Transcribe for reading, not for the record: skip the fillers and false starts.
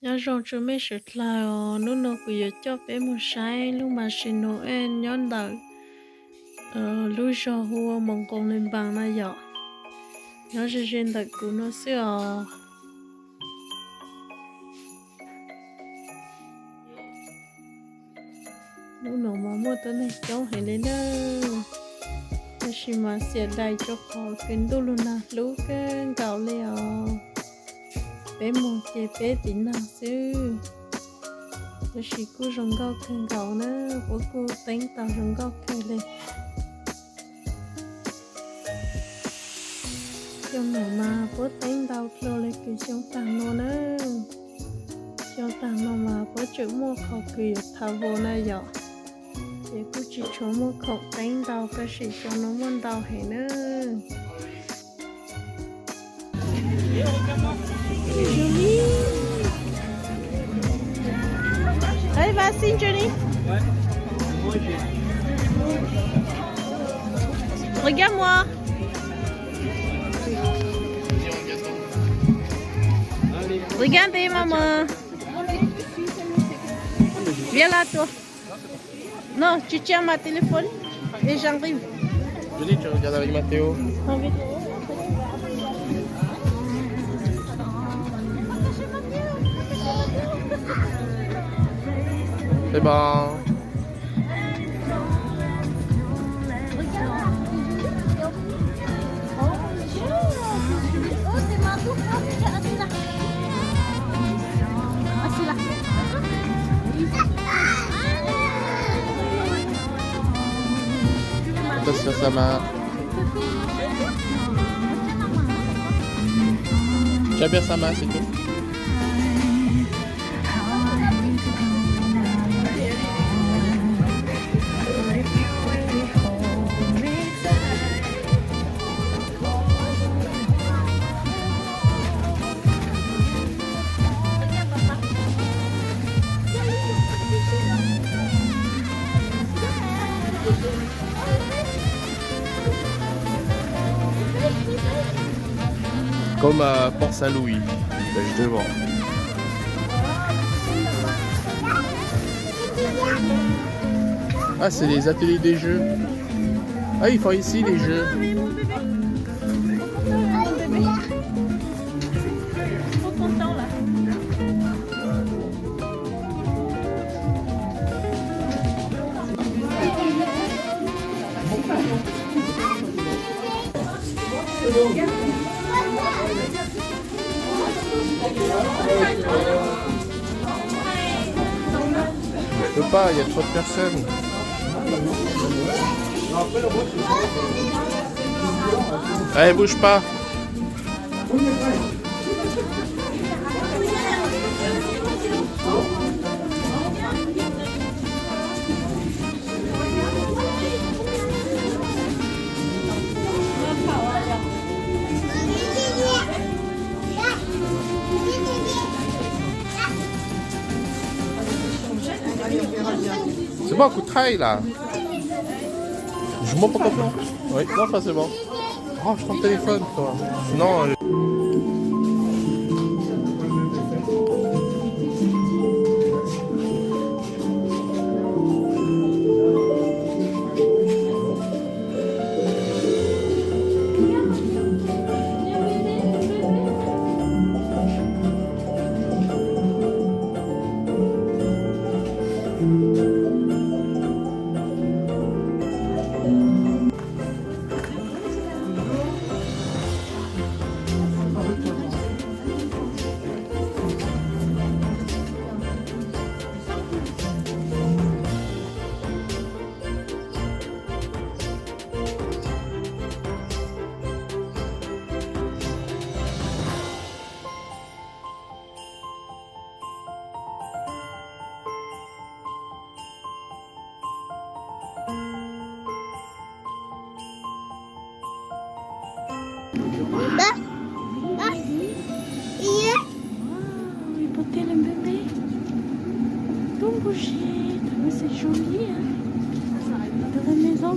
nhớ rồi chú mấy sự là nó cứ giờ cho bé một sai lúc mà xin nó em nhớ đợi lúc sau hùa mong con lên bằng này giờ nhớ sẽ xin đợi của nó xưa lúc nào mà mua tới này cháu hãy lên đó ta chỉ mà sẽ đầy cho khó kiến đô luôn nè lúc cái gạo leo bé một chế bé tính nào chứ tôi chỉ cứ rong gạo khen gạo nữa bố cô đánh tao rong gạo khen lên trong nào mà bố đánh tao kêu lên cái trong tàng nó nữa trong tàng nó mà bố chữ mua khó kỳ thảo vô này giờ để cô chỉ cho mua khẩu đánh tao cái gì cho nó muốn tao hết nữa. Allez, vas, signe, Johnny. Ouais. Regarde-moi. Regardez, maman. Viens là, toi. Non, tu tiens ma téléphone et j'arrive. Johnny, tu regardes avec Mathéo. C'est bon. Attention sa main. Tiens bien sa main, c'est tout. Comme à Port Saint-Louis, je devant. Ah, c'est les ateliers des jeux. Ah, ils font ici les jeux. Je peux pas, il y a trop de personnes. Allez, bouge pas. C'est bon, coup de trail là. Je m'en pas complètement. Oui, non, ça c'est bon. Oh, je prends le téléphone, toi. Non. Il portait le bébé. Ton bouger, c'est joli. Hein? Dans la maison.